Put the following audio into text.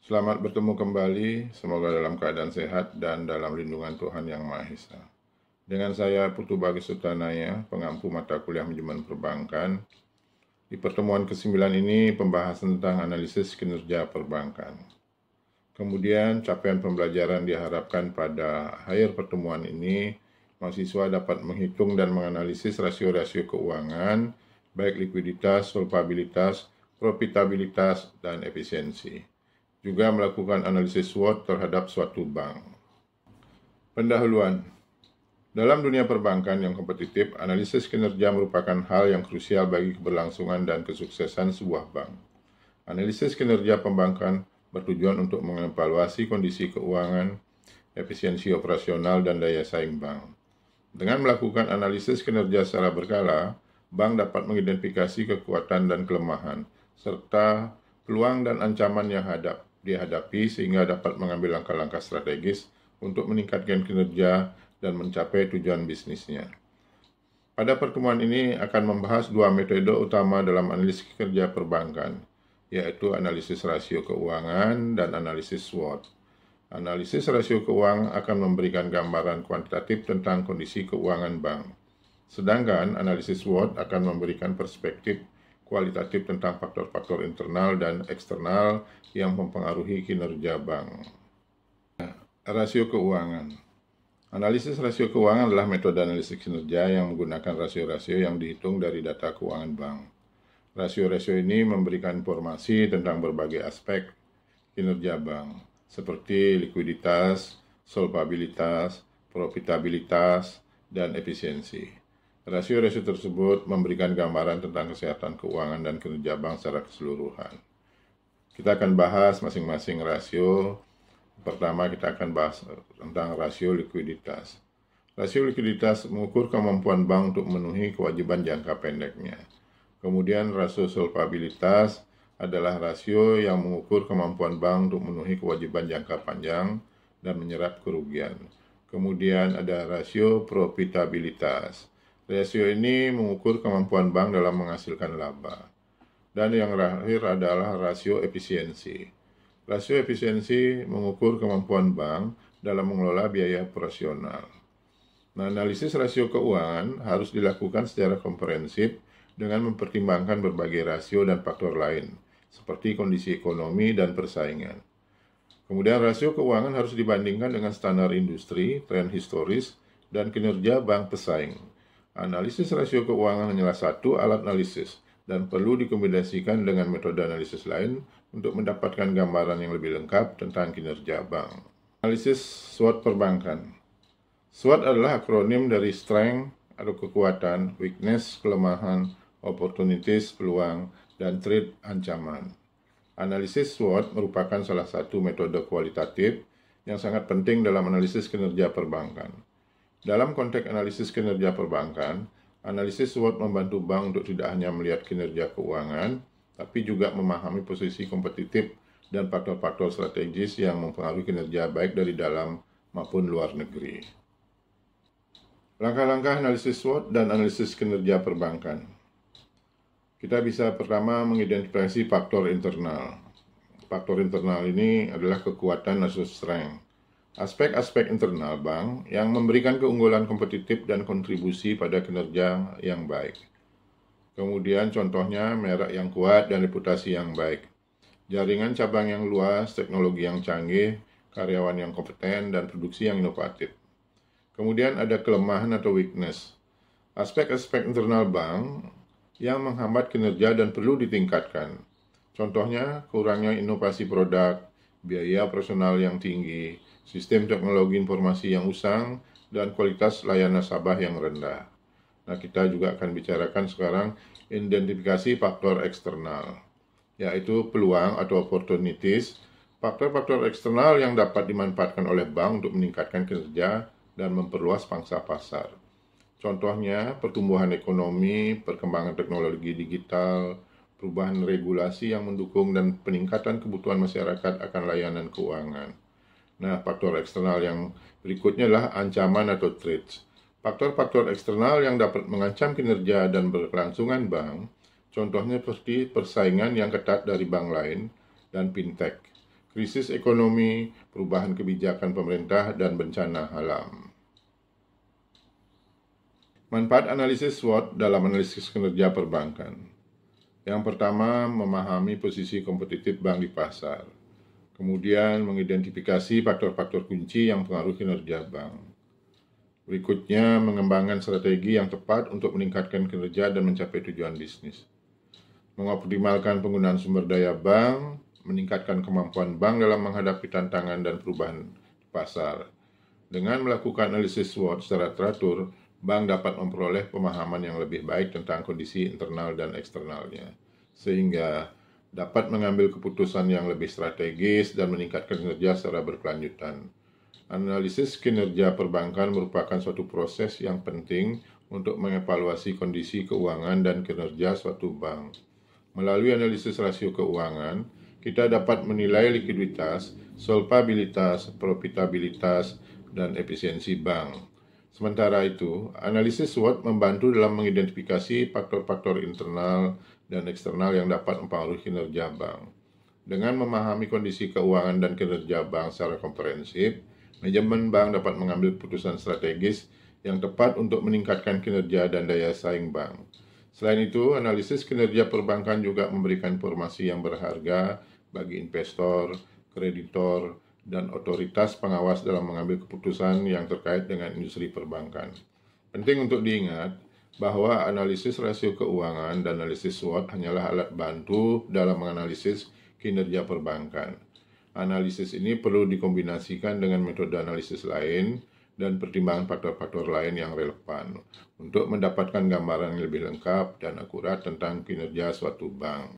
Selamat bertemu kembali, semoga dalam keadaan sehat dan dalam lindungan Tuhan Yang Maha Esa. Dengan saya Putu Bagus Sutanaya, pengampu mata kuliah manajemen perbankan. Di pertemuan ke-9 ini pembahasan tentang analisis kinerja perbankan. Kemudian capaian pembelajaran diharapkan pada akhir pertemuan ini, mahasiswa dapat menghitung dan menganalisis rasio-rasio keuangan, baik likuiditas, solvabilitas, profitabilitas, dan efisiensi. Juga melakukan analisis SWOT terhadap suatu bank. Pendahuluan. Dalam dunia perbankan yang kompetitif, analisis kinerja merupakan hal yang krusial bagi keberlangsungan dan kesuksesan sebuah bank. Analisis kinerja perbankan bertujuan untuk mengevaluasi kondisi keuangan, efisiensi operasional, dan daya saing bank. Dengan melakukan analisis kinerja secara berkala, bank dapat mengidentifikasi kekuatan dan kelemahan, serta peluang dan ancaman yang dihadapi sehingga dapat mengambil langkah-langkah strategis untuk meningkatkan kinerja dan mencapai tujuan bisnisnya. Pada pertemuan ini akan membahas dua metode utama dalam analisis kinerja perbankan, yaitu analisis rasio keuangan dan analisis SWOT. Analisis rasio keuangan akan memberikan gambaran kuantitatif tentang kondisi keuangan bank. Sedangkan analisis SWOT akan memberikan perspektif kualitatif tentang faktor-faktor internal dan eksternal yang mempengaruhi kinerja bank. Rasio keuangan. Analisis rasio keuangan adalah metode analisis kinerja yang menggunakan rasio-rasio yang dihitung dari data keuangan bank. Rasio-rasio ini memberikan informasi tentang berbagai aspek kinerja bank, seperti likuiditas, solvabilitas, profitabilitas, dan efisiensi. Rasio-rasio tersebut memberikan gambaran tentang kesehatan keuangan dan kinerja bank secara keseluruhan. Kita akan bahas masing-masing rasio. Pertama, kita akan bahas tentang rasio likuiditas. Rasio likuiditas mengukur kemampuan bank untuk memenuhi kewajiban jangka pendeknya. Kemudian rasio solvabilitas adalah rasio yang mengukur kemampuan bank untuk memenuhi kewajiban jangka panjang dan menyerap kerugian. Kemudian ada rasio profitabilitas. Rasio ini mengukur kemampuan bank dalam menghasilkan laba. Dan yang terakhir adalah rasio efisiensi. Rasio efisiensi mengukur kemampuan bank dalam mengelola biaya operasional. Nah, analisis rasio keuangan harus dilakukan secara komprehensif dengan mempertimbangkan berbagai rasio dan faktor lain, seperti kondisi ekonomi dan persaingan. Kemudian rasio keuangan harus dibandingkan dengan standar industri, tren historis, dan kinerja bank pesaing. Analisis rasio keuangan hanyalah satu alat analisis dan perlu dikombinasikan dengan metode analisis lain untuk mendapatkan gambaran yang lebih lengkap tentang kinerja bank. Analisis SWOT perbankan. SWOT adalah akronim dari strength atau kekuatan, weakness, kelemahan, opportunities, peluang, dan threat, ancaman. Analisis SWOT merupakan salah satu metode kualitatif yang sangat penting dalam analisis kinerja perbankan. Dalam konteks analisis kinerja perbankan, analisis SWOT membantu bank untuk tidak hanya melihat kinerja keuangan, tapi juga memahami posisi kompetitif dan faktor-faktor strategis yang mempengaruhi kinerja baik dari dalam maupun luar negeri. Langkah-langkah analisis SWOT dan analisis kinerja perbankan. Kita bisa pertama mengidentifikasi faktor internal. Faktor internal ini adalah kekuatan atau strength. Aspek-aspek internal bank yang memberikan keunggulan kompetitif dan kontribusi pada kinerja yang baik. Kemudian contohnya merek yang kuat dan reputasi yang baik. Jaringan cabang yang luas, teknologi yang canggih, karyawan yang kompeten, dan produksi yang inovatif. Kemudian ada kelemahan atau weakness. Aspek-aspek internal bank yang menghambat kinerja dan perlu ditingkatkan. Contohnya kurangnya inovasi produk, biaya operasional yang tinggi, sistem teknologi informasi yang usang, dan kualitas layanan nasabah yang rendah. Nah, kita juga akan bicarakan sekarang identifikasi faktor eksternal, yaitu peluang atau opportunities, faktor-faktor eksternal yang dapat dimanfaatkan oleh bank untuk meningkatkan kinerja dan memperluas pangsa pasar. Contohnya, pertumbuhan ekonomi, perkembangan teknologi digital, perubahan regulasi yang mendukung, dan peningkatan kebutuhan masyarakat akan layanan keuangan. Nah, faktor eksternal yang berikutnya adalah ancaman atau threats. Faktor-faktor eksternal yang dapat mengancam kinerja dan berkelangsungan bank, contohnya seperti persaingan yang ketat dari bank lain dan fintech, krisis ekonomi, perubahan kebijakan pemerintah, dan bencana alam. Manfaat analisis SWOT dalam analisis kinerja perbankan. Yang pertama, memahami posisi kompetitif bank di pasar. Kemudian, mengidentifikasi faktor-faktor kunci yang mempengaruhi kinerja bank. Berikutnya, mengembangkan strategi yang tepat untuk meningkatkan kinerja dan mencapai tujuan bisnis. Mengoptimalkan penggunaan sumber daya bank, meningkatkan kemampuan bank dalam menghadapi tantangan dan perubahan di pasar. Dengan melakukan analisis SWOT secara teratur, bank dapat memperoleh pemahaman yang lebih baik tentang kondisi internal dan eksternalnya, sehingga dapat mengambil keputusan yang lebih strategis dan meningkatkan kinerja secara berkelanjutan. Analisis kinerja perbankan merupakan suatu proses yang penting untuk mengevaluasi kondisi keuangan dan kinerja suatu bank. Melalui analisis rasio keuangan, kita dapat menilai likuiditas, solvabilitas, profitabilitas, dan efisiensi bank. Sementara itu, analisis SWOT membantu dalam mengidentifikasi faktor-faktor internal dan eksternal yang dapat mempengaruhi kinerja bank. Dengan memahami kondisi keuangan dan kinerja bank secara komprehensif, manajemen bank dapat mengambil keputusan strategis yang tepat untuk meningkatkan kinerja dan daya saing bank. Selain itu, analisis kinerja perbankan juga memberikan informasi yang berharga bagi investor, kreditor, dan otoritas pengawas dalam mengambil keputusan yang terkait dengan industri perbankan. Penting untuk diingat bahwa analisis rasio keuangan dan analisis SWOT hanyalah alat bantu dalam menganalisis kinerja perbankan. Analisis ini perlu dikombinasikan dengan metode analisis lain dan pertimbangan faktor-faktor lain yang relevan untuk mendapatkan gambaran yang lebih lengkap dan akurat tentang kinerja suatu bank.